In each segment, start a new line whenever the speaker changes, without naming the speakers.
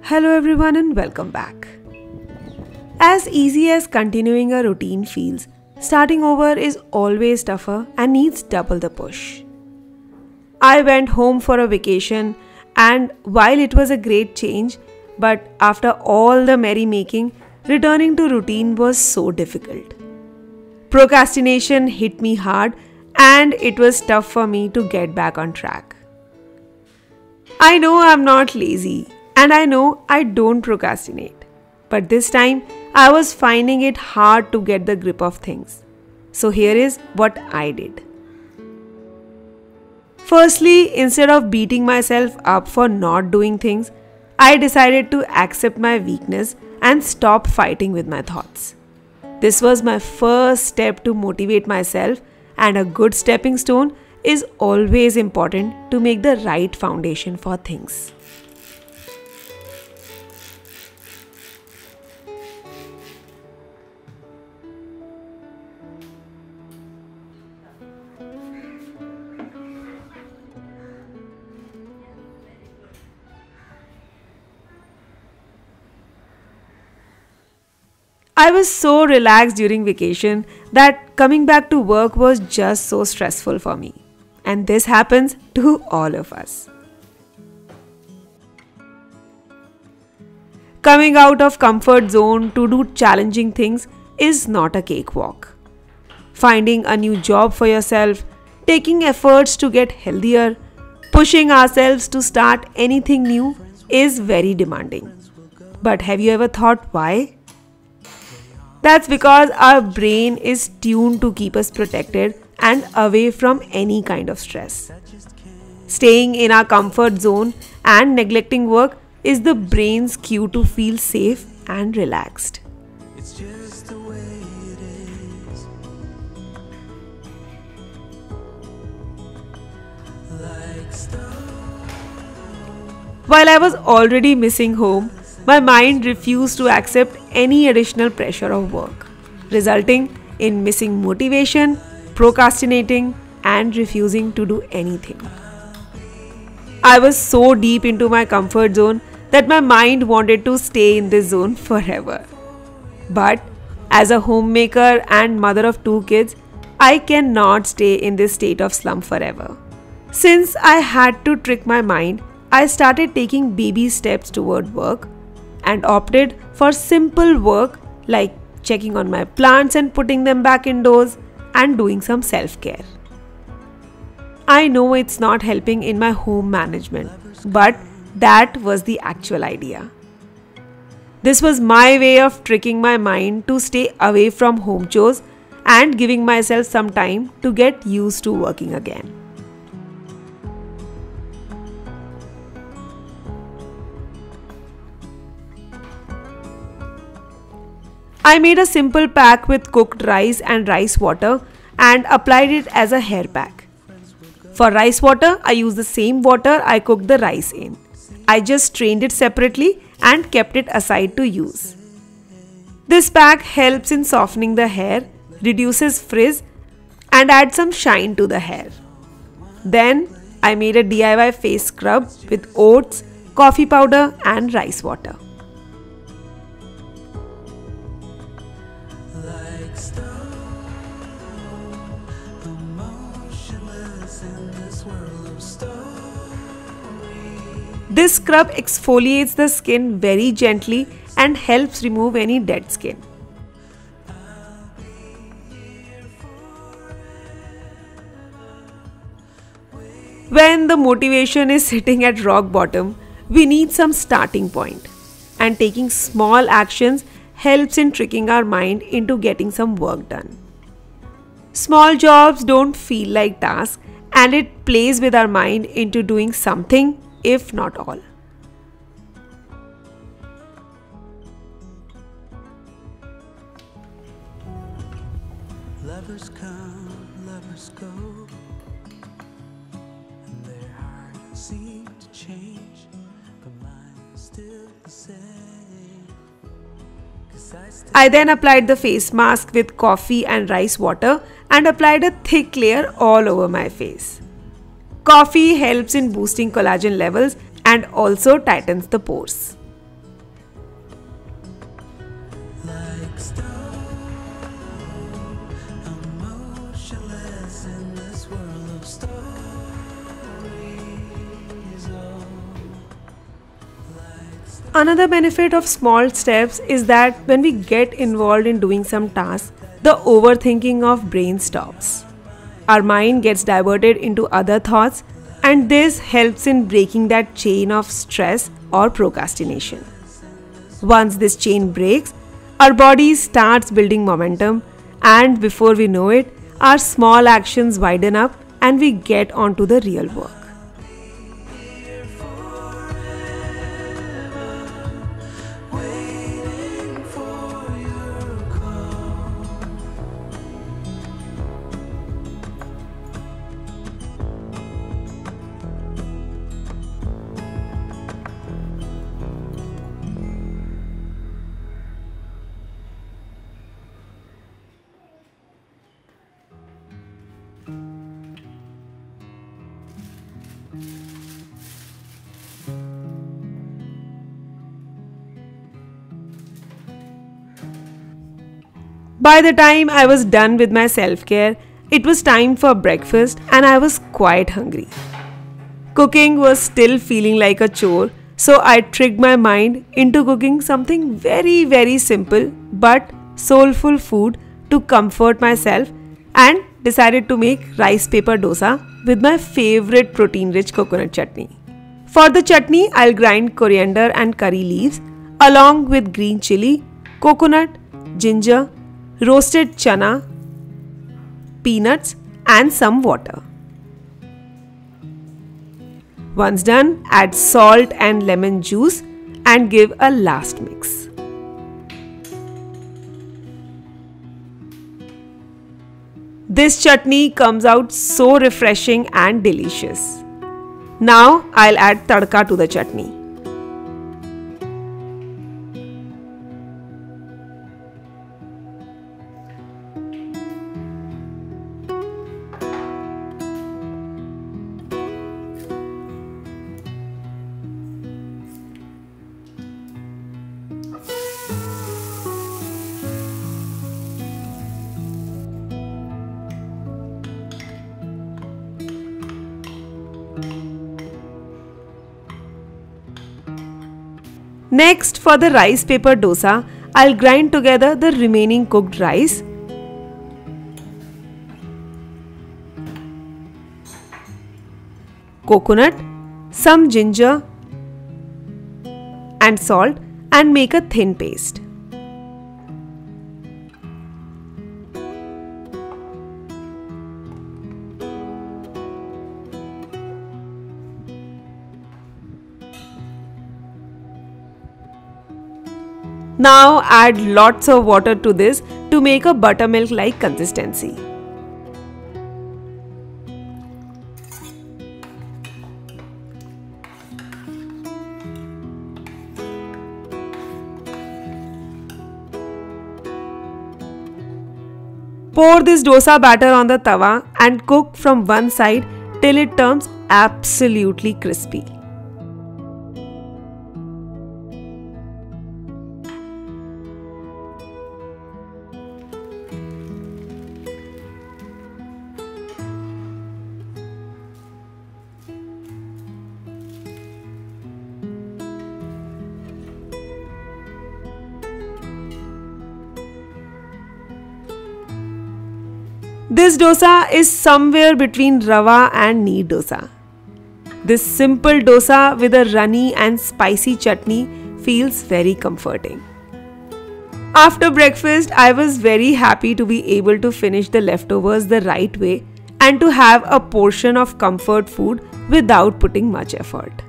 Hello everyone and welcome back. As easy as continuing a routine feels, starting over is always tougher and needs double the push. I went home for a vacation and while it was a great change, but after all the merrymaking, returning to routine was so difficult. Procrastination hit me hard and it was tough for me to get back on track. I know I'm not lazy and I know I don't procrastinate. But this time I was finding it hard to get the grip of things. So here is what I did. Firstly, instead of beating myself up for not doing things, I decided to accept my weakness and stop fighting with my thoughts. This was my first step to motivate myself, and a good stepping stone is always important to make the right foundation for things. I was so relaxed during vacation that coming back to work was just so stressful for me. And this happens to all of us. Coming out of comfort zone to do challenging things is not a cakewalk. Finding a new job for yourself, taking efforts to get healthier, pushing ourselves to start anything new is very demanding. But have you ever thought why? That's because our brain is tuned to keep us protected and away from any kind of stress. Staying in our comfort zone and neglecting work is the brain's cue to feel safe and relaxed.
It's just the way it is. Like stone.
While I was already missing home, my mind refused to accept any additional pressure of work, resulting in missing motivation, procrastinating, and refusing to do anything. I was so deep into my comfort zone that my mind wanted to stay in this zone forever. But as a homemaker and mother of 2 kids, I cannot stay in this state of slump forever. Since I had to trick my mind, I started taking baby steps toward work and opted for simple work like checking on my plants and putting them back indoors and doing some self-care. I know it's not helping in my home management, but that was the actual idea. This was my way of tricking my mind to stay away from home chores and giving myself some time to get used to working again. I made a simple pack with cooked rice and rice water and applied it as a hair pack. For rice water, I used the same water I cooked the rice in. I just strained it separately and kept it aside to use. This pack helps in softening the hair, reduces frizz, and adds some shine to the hair. Then I made a DIY face scrub with oats, coffee powder, and rice water.
Like stone. Emotionless in this world of story.
This scrub exfoliates the skin very gently and helps remove any dead skin. When the motivation is sitting at rock bottom, we need some starting point, and taking small actions helps in tricking our mind into getting some work done. Small jobs don't feel like tasks, and it plays with our mind into doing something, if not all.
Lovers come, lovers go, and their hearts seem to change, but mine is still the same. 'Cause I still
I then applied the face mask with coffee and rice water and applied a thick layer all over my face. Coffee helps in boosting collagen levels and also tightens the pores.
stone. I'm motionless in this world of stories. Oh, like
Another benefit of small steps is that when we get involved in doing some task, the overthinking of brain stops. Our mind gets diverted into other thoughts, and this helps in breaking that chain of stress or procrastination. Once this chain breaks, our body starts building momentum, and before we know it, our small actions widen up and we get onto the real work.
waiting for your call.
By the time I was done with my self care, it was time for breakfast and I was quite hungry. Cooking was still feeling like a chore, so I tricked my mind into cooking something very, very simple but soulful food to comfort myself and decided to make rice paper dosa with my favorite protein rich coconut chutney. For the chutney, I'll grind coriander and curry leaves along with green chili, coconut, ginger, roasted chana, peanuts, and some water. Once done, add salt and lemon juice and give a last mix. This chutney comes out so refreshing and delicious. Now I'll add tadka to the chutney. Next, for the rice paper dosa, I'll grind together the remaining cooked rice, coconut, some ginger and salt and make a thin paste. Now add lots of water to this to make a buttermilk like consistency. Pour this dosa batter on the tawa and cook from one side till it turns absolutely crispy. This dosa is somewhere between rava and knead dosa. This simple dosa with a runny and spicy chutney feels very comforting. After breakfast, I was very happy to be able to finish the leftovers the right way and to have a portion of comfort food without putting much effort.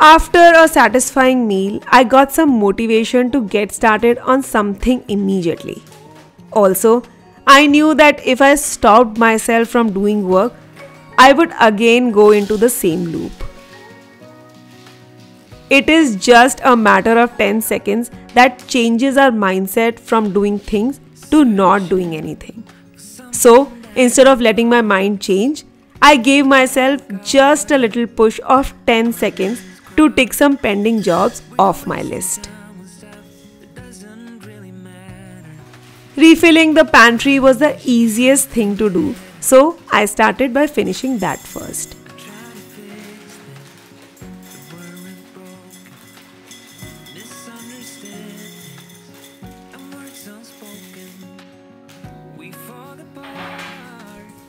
After a satisfying meal, I got some motivation to get started on something immediately. Also, I knew that if I stopped myself from doing work, I would again go into the same loop. It is just a matter of 10 seconds that changes our mindset from doing things to not doing anything. So, instead of letting my mind change, I gave myself just a little push of 10 seconds to tick some pending jobs off my list. Refilling the pantry was the easiest thing to do, so I started by finishing that first.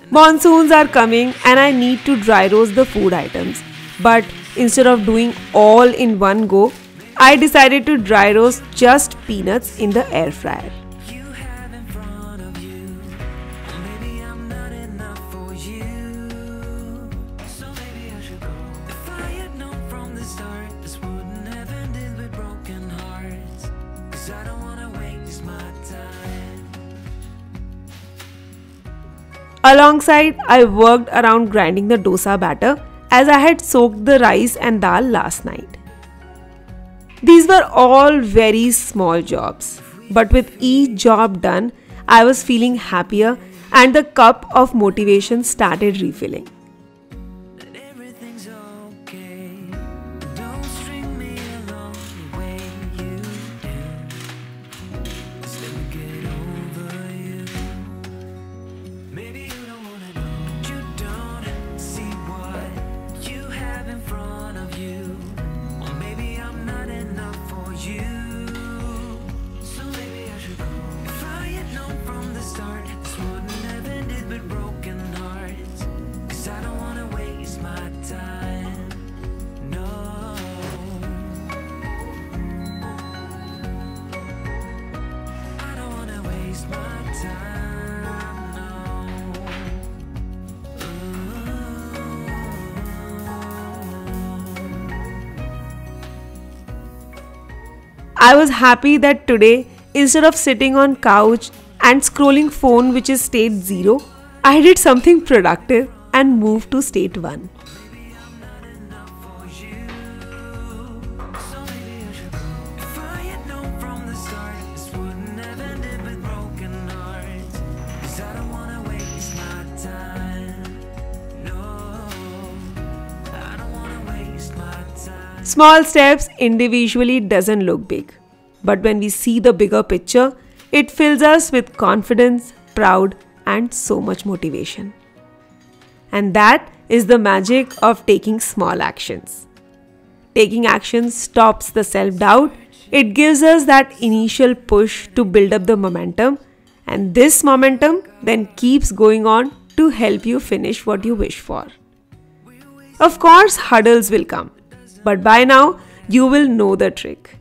Monsoons are coming and I need to dry roast the food items. But instead of doing all in one go, I decided to dry roast just peanuts in the air fryer.
You have in front of you. Maybe I'm not enough for you. So maybe I should go. If I had known from the start, this wouldn't have ended with broken hearts. 'Cause I don't wanna waste my time.
Alongside, I worked around grinding the dosa batter as I had soaked the rice and dal last night. These were all very small jobs, but with each job done, I was feeling happier and the cup of motivation started refilling.
That everything's okay. Don't string me along the way you do. Just let me get over you. Maybe you don't wanna know. You don't see what you have in front of you. Or maybe I'm not enough for you. So maybe I should go. If I had known from the start, this wouldn't have ended with broken hearts. 'Cause I don't wanna waste my time. No. I don't wanna waste my time. No.
I was happy that today, instead of sitting on couch and scrolling phone which is state 0, I did something productive and moved to state 1.
So maybe I should go. If I had known from the start, this wouldn't have ended with broken hearts. 'Cause I don't wanna waste my time. No, I don't wanna waste my time.
Small steps individually doesn't look big, but when we see the bigger picture, it fills us with confidence, proud, and so much motivation. And that is the magic of taking small actions. Taking action stops the self-doubt. It gives us that initial push to build up the momentum, and this momentum then keeps going on to help you finish what you wish for. Of course, hurdles will come, but by now you will know the trick.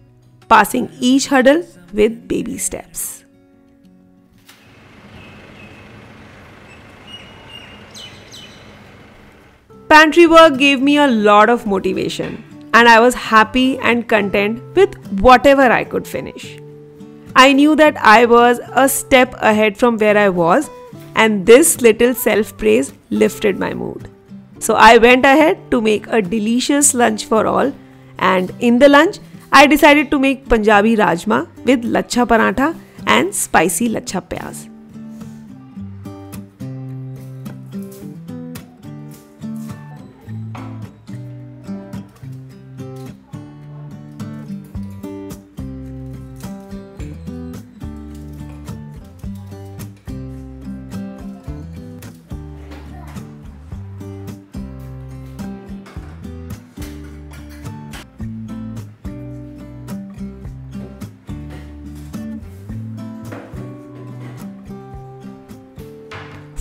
Passing each hurdle with baby steps. Pantry work gave me a lot of motivation, and I was happy and content with whatever I could finish. I knew that I was a step ahead from where I was, and this little self-praise lifted my mood. So I went ahead to make a delicious lunch for all, and in the lunch, I decided to make Punjabi rajma with lachha paratha and spicy lachha pyaz.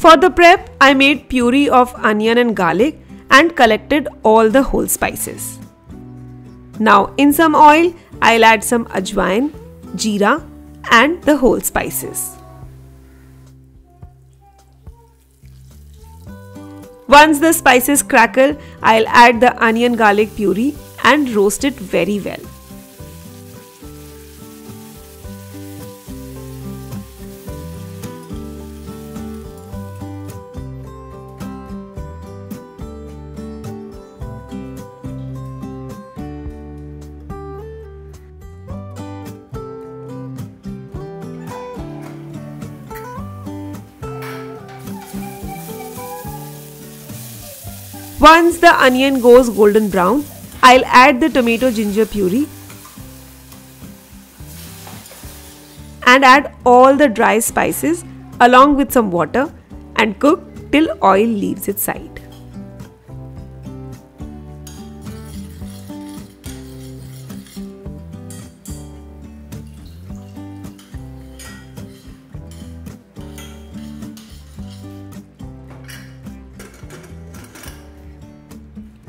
For the prep, I made puree of onion and garlic and collected all the whole spices. Now in some oil, I'll add some ajwain, jeera and the whole spices. Once the spices crackle, I'll add the onion garlic puree and roast it very well. Once the onion goes golden brown, I'll add the tomato ginger puree and add all the dry spices along with some water and cook till oil leaves its side.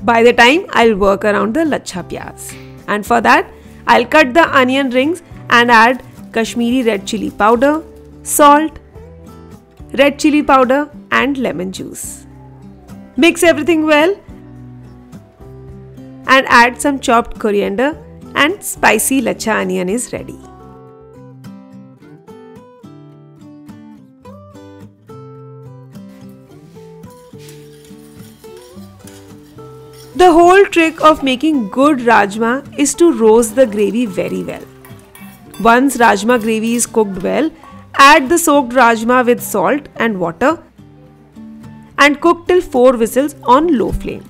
By the time I'll work around the lachha pyaz, and for that I'll cut the onion rings and add Kashmiri red chili powder, salt, red chili powder and lemon juice. Mix everything well and add some chopped coriander and spicy lachha onion is ready. The whole trick of making good rajma is to roast the gravy very well. Once rajma gravy is cooked well, add the soaked rajma with salt and water and cook till 4 whistles on low flame.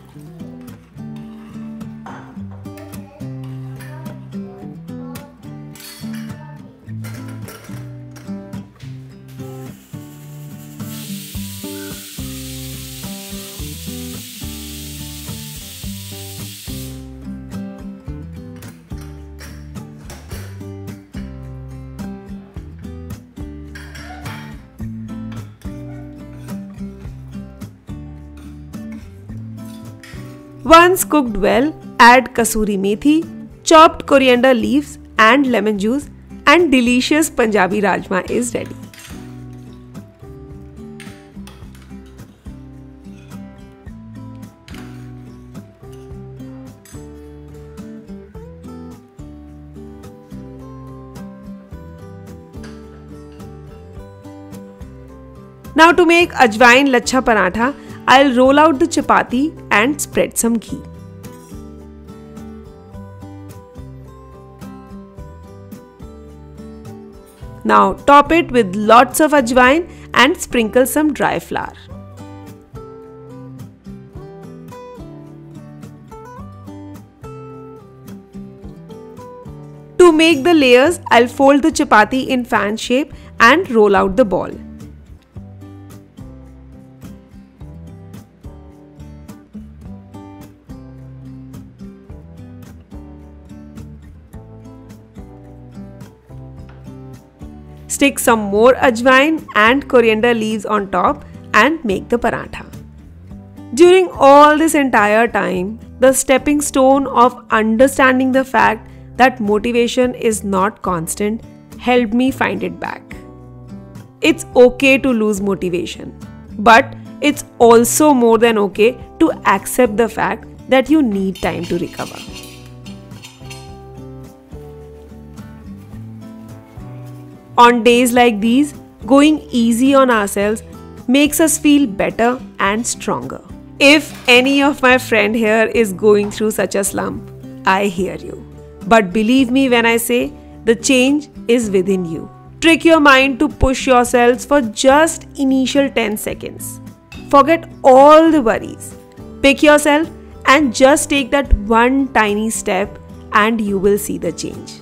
Once cooked well, add kasuri methi, chopped coriander leaves and lemon juice and delicious Punjabi rajma is ready. Now to make ajwain lachha paratha, I'll roll out the chapati and spread some ghee. Now top it with lots of ajwain and sprinkle some dry flour. To make the layers, I'll fold the chapati in fan shape and roll out the ball. Stick some more ajwain and coriander leaves on top and make the paratha. During all this entire time, the stepping stone of understanding the fact that motivation is not constant helped me find it back. It's okay to lose motivation, but it's also more than okay to accept the fact that you need time to recover. On days like these, going easy on ourselves makes us feel better and stronger. If any of my friend here is going through such a slump, I hear you. But believe me when I say the change is within you. Trick your mind to push yourselves for just initial 10 seconds. Forget all the worries. Pick yourself and just take that one tiny step and you will see the change.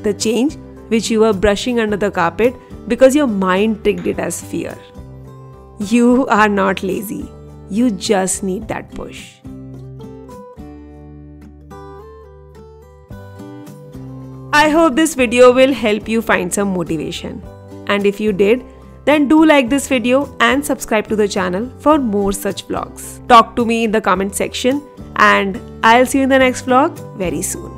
The change which you were brushing under the carpet because your mind tricked it as fear. You are not lazy. You just need that push. I hope this video will help you find some motivation. And if you did, then do like this video and subscribe to the channel for more such vlogs. Talk to me in the comment section and I'll see you in the next vlog very soon.